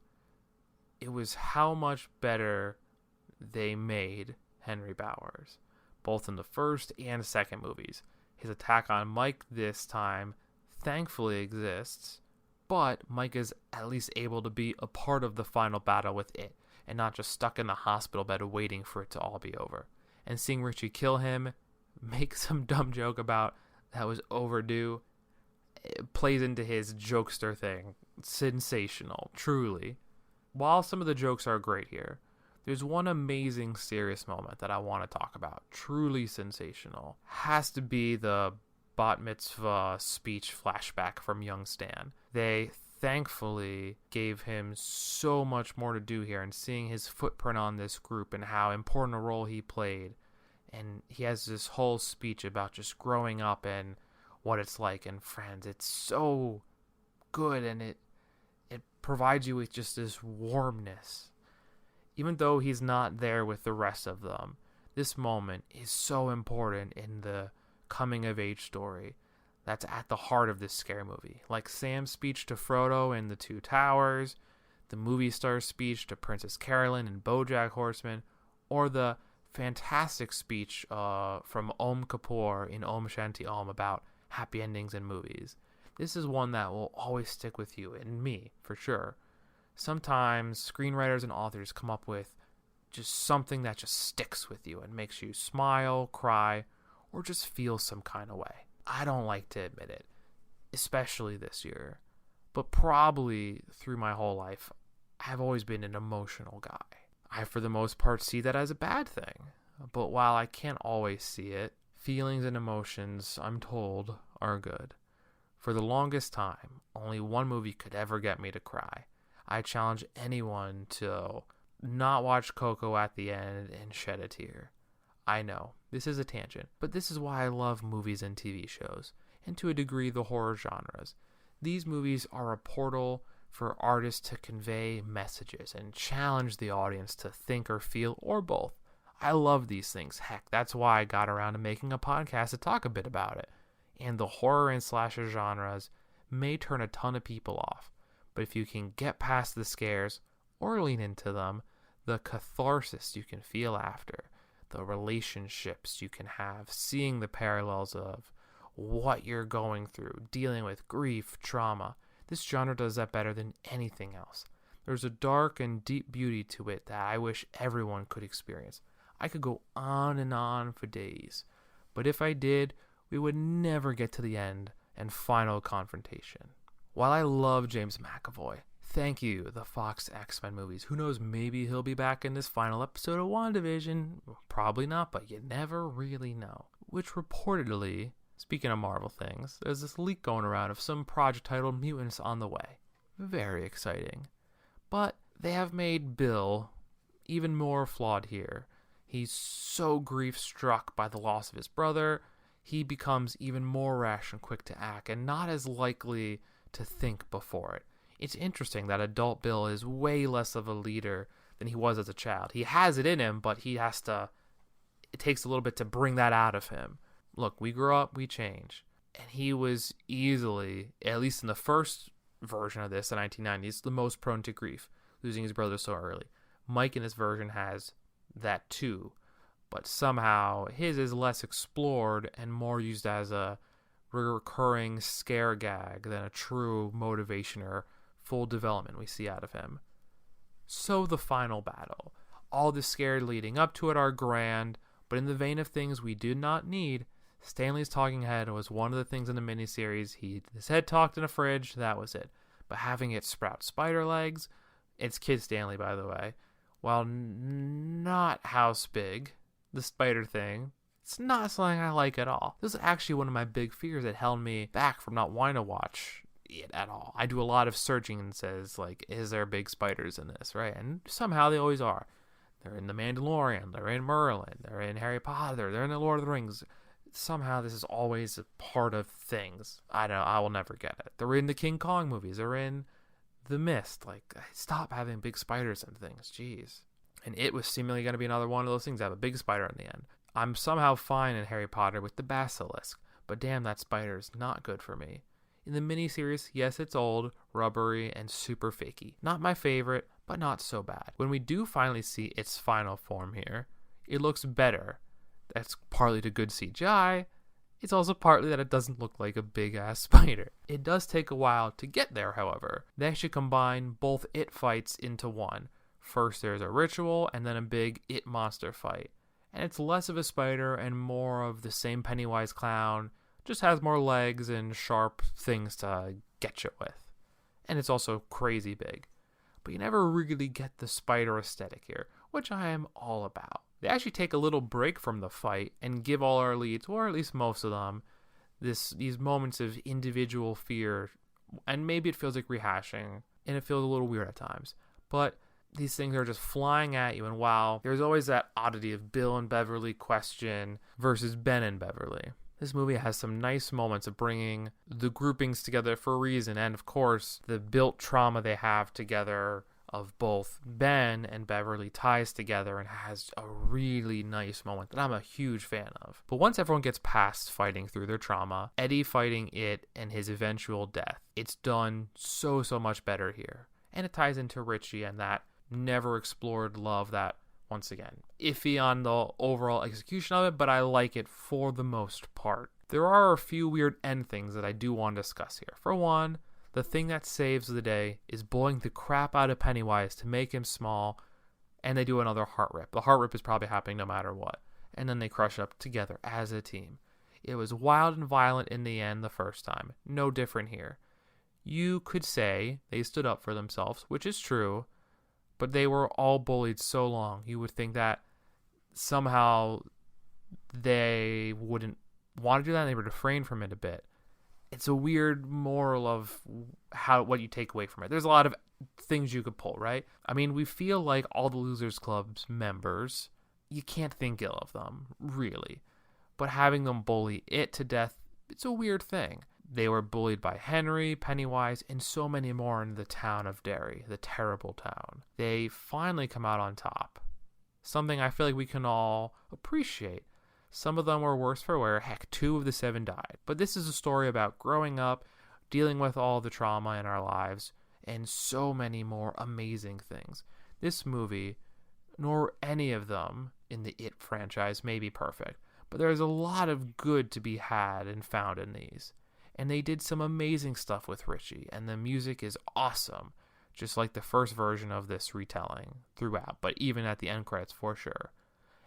[SPEAKER 2] it was how much better they made Henry Bowers, both in the first and second movies. His attack on Mike this time thankfully exists, but Mike is at least able to be a part of the final battle with it, and not just stuck in the hospital bed waiting for it to all be over. And seeing Richie kill him, make some dumb joke about that was overdue, it plays into his jokester thing. Sensational, truly. While some of the jokes are great here, there's one amazing serious moment that I want to talk about. Truly sensational. Has to be the bat mitzvah speech flashback from young Stan. They thankfully gave him so much more to do here, and seeing his footprint on this group and how important a role he played. And he has this whole speech about just growing up and what it's like in Friends. It's so good, and it provides you with just this warmness. Even though he's not there with the rest of them, this moment is so important in the coming of age story that's at the heart of this scary movie. Like Sam's speech to Frodo in The Two Towers, the movie star speech to Princess Carolyn in BoJack Horseman, or the fantastic speech from Om Kapoor in Om Shanti Om about happy endings in movies. This is one that will always stick with you, and me, for sure. Sometimes screenwriters and authors come up with just something that just sticks with you and makes you smile, cry, or just feel some kind of way. I don't like to admit it, especially this year, but probably through my whole life, I've always been an emotional guy. I, for the most part, see that as a bad thing, but while I can't always see it, feelings and emotions, I'm told, are good. For the longest time, only one movie could ever get me to cry. I challenge anyone to not watch Coco at the end and shed a tear. I know, this is a tangent, but this is why I love movies and TV shows, and to a degree the horror genres. These movies are a portal for artists to convey messages and challenge the audience to think or feel, or both. I love these things. Heck, that's why I got around to making a podcast to talk a bit about it. And the horror and slasher genres may turn a ton of people off, but if you can get past the scares or lean into them, the catharsis you can feel after, the relationships you can have, seeing the parallels of what you're going through, dealing with grief, trauma, this genre does that better than anything else. There's a dark and deep beauty to it that I wish everyone could experience. I could go on and on for days, but if I did, we would never get to the end and final confrontation. While I love James McAvoy, thank you, the Fox X-Men movies. Who knows, maybe he'll be back in this final episode of WandaVision. Probably not, but you never really know. Which reportedly, speaking of Marvel things, there's this leak going around of some project titled Mutants on the way. Very exciting. But they have made Bill even more flawed here. He's so grief-struck by the loss of his brother, he becomes even more rash and quick to act, and not as likely to think before it. It's interesting that adult Bill is way less of a leader than he was as a child. He has it in him, but it takes a little bit to bring that out of him. Look, we grow up, we change. And he was easily, at least in the first version of this, the 1990s, the most prone to grief, losing his brother so early. Mike in this version has that too, but somehow his is less explored and more used as a recurring scare gag than a true motivation or full development we see out of him. So the final battle. All the scared leading up to it are grand, but in the vein of things we did not need, Stanley's talking head was one of the things in the miniseries. His head talked in a fridge, that was it. But having it sprout spider legs, it's Kid Stanley, by the way, while not house big, the spider thing, it's not something I like at all. This is actually one of my big fears that held me back from not wanting to watch it at all. I do a lot of searching and says, like, is there big spiders in this, right? And somehow they always are. They're in The Mandalorian, they're in Merlin, they're in Harry Potter, they're in The Lord of the Rings. somehow this is always a part of things. I don't know, I will never get it. They're in the King Kong movies. They're in The Mist. Like, stop having big spiders and things. Jeez. And it was seemingly going to be another one of those things that have a big spider in the end. I'm somehow fine in Harry Potter with the basilisk, but damn, that spider is not good for me. In the miniseries, yes, it's old, rubbery, and super fakey. Not my favorite, but not so bad. When we do finally see its final form here, it looks better. That's partly to good CGI. It's also partly that it doesn't look like a big-ass spider. It does take a while to get there, however. They actually combine both it fights into one. First there's a ritual, and then a big it monster fight. And it's less of a spider and more of the same Pennywise clown, just has more legs and sharp things to get you with. And it's also crazy big. But you never really get the spider aesthetic here, which I am all about. They actually take a little break from the fight and give all our leads, or at least most of them, these moments of individual fear. And maybe it feels like rehashing, and it feels a little weird at times. But these things are just flying at you, and wow, there's always that oddity of Bill and Beverly question versus Ben and Beverly. This movie has some nice moments of bringing the groupings together for a reason, and of course, the built trauma they have together of both Ben and Beverly ties together and has a really nice moment that I'm a huge fan of. But once everyone gets past fighting through their trauma, Eddie fighting it and his eventual death, it's done so much better here. And it ties into Richie and that never explored love that, once again, iffy on the overall execution of it, but I like it for the most part. There are a few weird end things that I do want to discuss here. For one, the thing that saves the day is blowing the crap out of Pennywise to make him small, and they do another heart rip. The heart rip is probably happening no matter what. And then they crush up together as a team. It was wild and violent in the end the first time. No different here. You could say they stood up for themselves, which is true, but they were all bullied so long. You would think that somehow they wouldn't want to do that and they would refrain from it a bit. It's a weird moral of what you take away from it. There's a lot of things you could pull, right? I mean, we feel like all the Losers Club's members, you can't think ill of them, really. But having them bully it to death, it's a weird thing. They were bullied by Henry, Pennywise, and so many more in the town of Derry, the terrible town. They finally come out on top. Something I feel like we can all appreciate. Some of them were worse for wear. Heck, 2 of the 7 died. But this is a story about growing up, dealing with all the trauma in our lives, and so many more amazing things. This movie, nor any of them in the It franchise, may be perfect, but there's a lot of good to be had and found in these. And they did some amazing stuff with Richie, and the music is awesome, just like the first version of this retelling throughout, but even at the end credits for sure.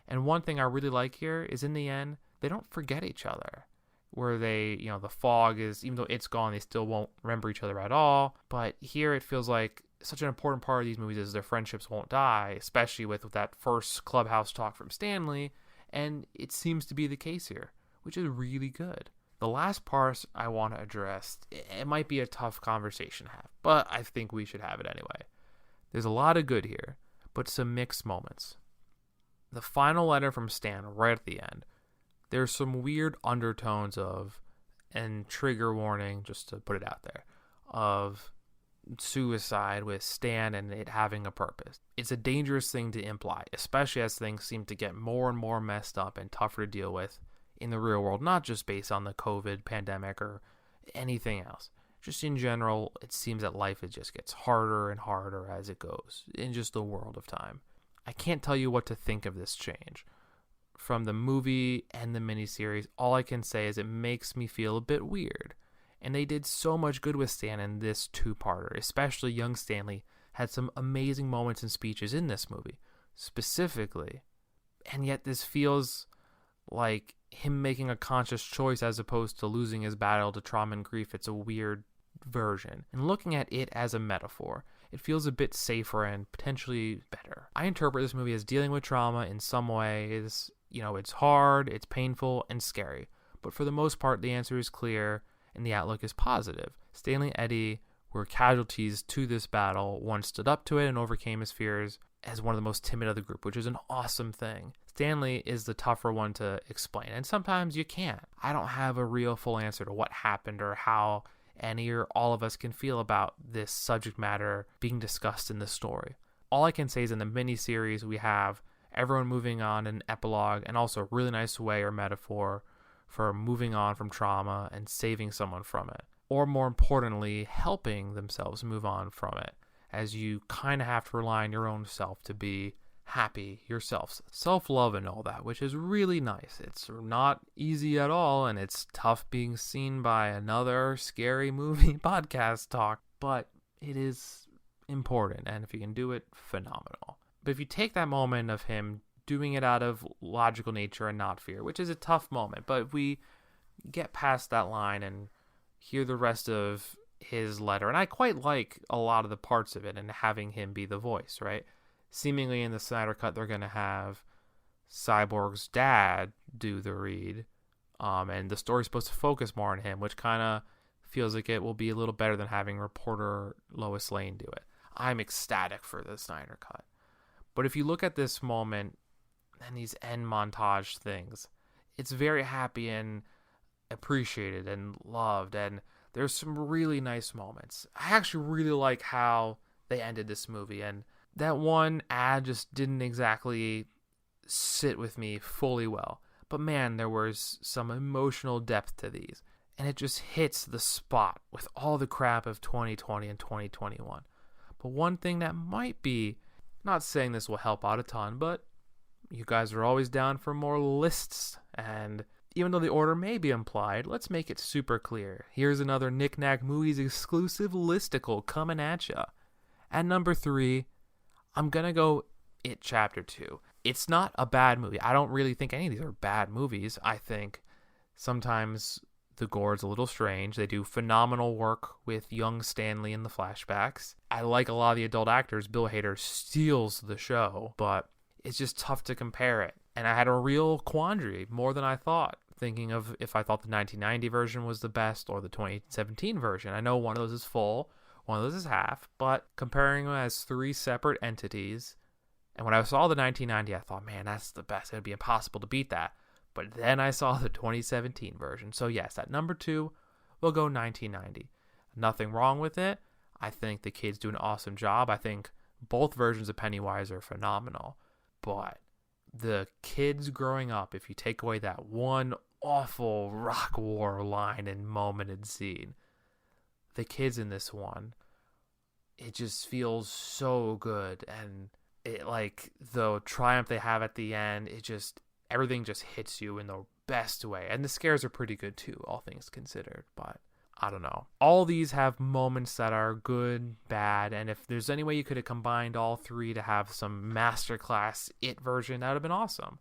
[SPEAKER 2] And one thing I really like here is in the end, they don't forget each other. Where they, the fog is, even though it's gone, they still won't remember each other at all. But here it feels like such an important part of these movies is their friendships won't die, especially with that first clubhouse talk from Stanley. And it seems to be the case here, which is really good. The last part I want to address, it might be a tough conversation to have, but I think we should have it anyway. There's a lot of good here, but some mixed moments. The final letter from Stan right at the end, there's some weird undertones of, and trigger warning, just to put it out there, of suicide with Stan and it having a purpose. It's a dangerous thing to imply, especially as things seem to get more and more messed up and tougher to deal with in the real world, not just based on the COVID pandemic or anything else. Just in general, it seems that life just gets harder and harder as it goes in just the world of time. I can't tell you what to think of this change. From the movie and the miniseries, all I can say is it makes me feel a bit weird. And they did so much good with Stan in this 2-parter, especially young Stanley had some amazing moments and speeches in this movie, specifically. And yet this feels like him making a conscious choice as opposed to losing his battle to trauma and grief. It's a weird version. And looking at it as a metaphor, it feels a bit safer and potentially better. I interpret this movie as dealing with trauma in some ways. It's hard, it's painful, and scary. But for the most part, the answer is clear, and the outlook is positive. Stanley and Eddie were casualties to this battle. One stood up to it and overcame his fears, as one of the most timid of the group, which is an awesome thing. Stanley is the tougher one to explain, and sometimes you can't. I don't have a real full answer to what happened or how any or all of us can feel about this subject matter being discussed in the story. All I can say is in the miniseries we have everyone moving on in an epilogue, and also a really nice way or metaphor for moving on from trauma and saving someone from it. Or more importantly, helping themselves move on from it, as you kind of have to rely on your own self to be happy yourself. Self-love and all that, which is really nice. It's not easy at all, and it's tough being seen by another scary movie podcast talk, but it is important, and if you can do it, phenomenal. But if you take that moment of him doing it out of logical nature and not fear, which is a tough moment, but if we get past that line and hear the rest of his letter, and I quite like a lot of the parts of it and having him be the voice, right? Seemingly in the Snyder Cut, they're going to have Cyborg's dad do the read, and the story's supposed to focus more on him, which kind of feels like it will be a little better than having reporter Lois Lane do it. I'm ecstatic for the Snyder Cut. But if you look at this moment and these end montage things, it's very happy and appreciated and loved, and there's some really nice moments. I actually really like how they ended this movie, and that one ad just didn't exactly sit with me fully well. But man, there was some emotional depth to these, and it just hits the spot with all the crap of 2020 and 2021. But one thing that might be, not saying this will help out a ton, but you guys are always down for more lists, and even though the order may be implied, let's make it super clear. Here's another Knick-Knack Movies exclusive listicle coming at ya. At number 3, I'm gonna go It Chapter 2. It's not a bad movie. I don't really think any of these are bad movies. I think sometimes the gore is a little strange. They do phenomenal work with young Stanley in the flashbacks. I like a lot of the adult actors. Bill Hader steals the show, but it's just tough to compare it. And I had a real quandary, more than I thought, thinking of if I thought the 1990 version was the best or the 2017 version. I know one of those is full, one of those is half, but comparing them as 3 separate entities, and when I saw the 1990, I thought, man, that's the best. It would be impossible to beat that. But then I saw the 2017 version. So yes, at number 2, we'll go 1990. Nothing wrong with it. I think the kids do an awesome job. I think both versions of Pennywise are phenomenal. But the kids growing up, if you take away that one awful rock war line and moment and scene, the kids in this one, it just feels so good. And it, like, the triumph they have at the end, everything just hits you in the best way. And the scares are pretty good too, all things considered. But I don't know. All these have moments that are good, bad, and if there's any way you could have combined all 3 to have some masterclass It version, that would have been awesome.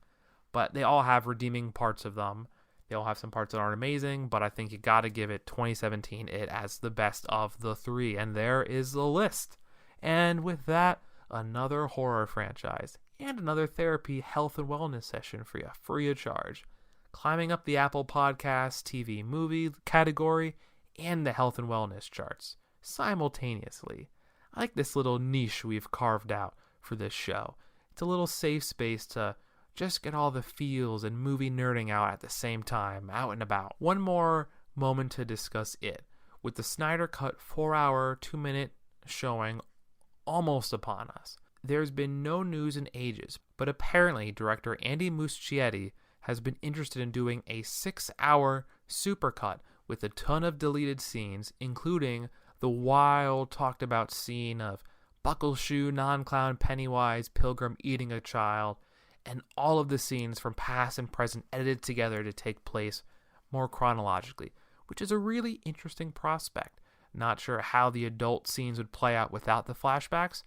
[SPEAKER 2] But they all have redeeming parts of them. They all have some parts that aren't amazing, but I think you got to give it 2017 It as the best of the 3, and there is the list. And with that, another horror franchise and another therapy, health, and wellness session for you, free of charge. Climbing up the Apple Podcasts, TV, movie category, and the health and wellness charts simultaneously. I like this little niche we've carved out for this show. It's a little safe space to just get all the feels and movie nerding out at the same time, out and about. One more moment to discuss It, with the Snyder Cut 4-hour, 2-minute showing almost upon us. There's been no news in ages, but apparently director Andy Muschietti has been interested in doing a 6-hour supercut with a ton of deleted scenes, including the wild talked about scene of Buckleshoe, non-clown Pennywise, Pilgrim eating a child, and all of the scenes from past and present edited together to take place more chronologically, which is a really interesting prospect. Not sure how the adult scenes would play out without the flashbacks,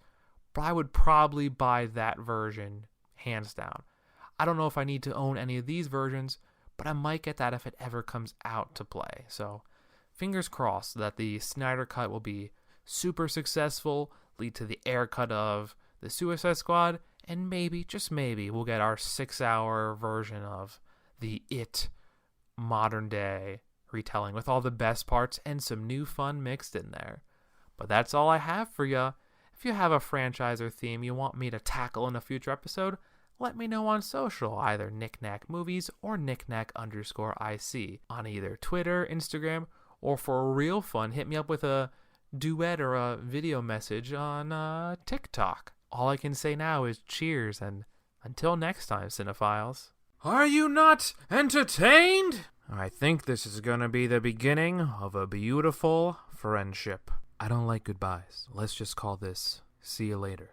[SPEAKER 2] but I would probably buy that version hands down. I don't know if I need to own any of these versions, but I might get that if it ever comes out to play. So fingers crossed that the Snyder Cut will be super successful, lead to the air cut of the Suicide Squad, and maybe, just maybe, we'll get our 6-hour version of the It modern day retelling with all the best parts and some new fun mixed in there. But that's all I have for ya. If you have a franchise or theme you want me to tackle in a future episode, let me know on social, either Knickknack Movies or Knickknack_IC on either Twitter, Instagram, or for real fun, hit me up with a duet or a video message on TikTok. All I can say now is cheers, and until next time, cinephiles. Are you not entertained? I think this is gonna be the beginning of a beautiful friendship. I don't like goodbyes. Let's just call this see you later.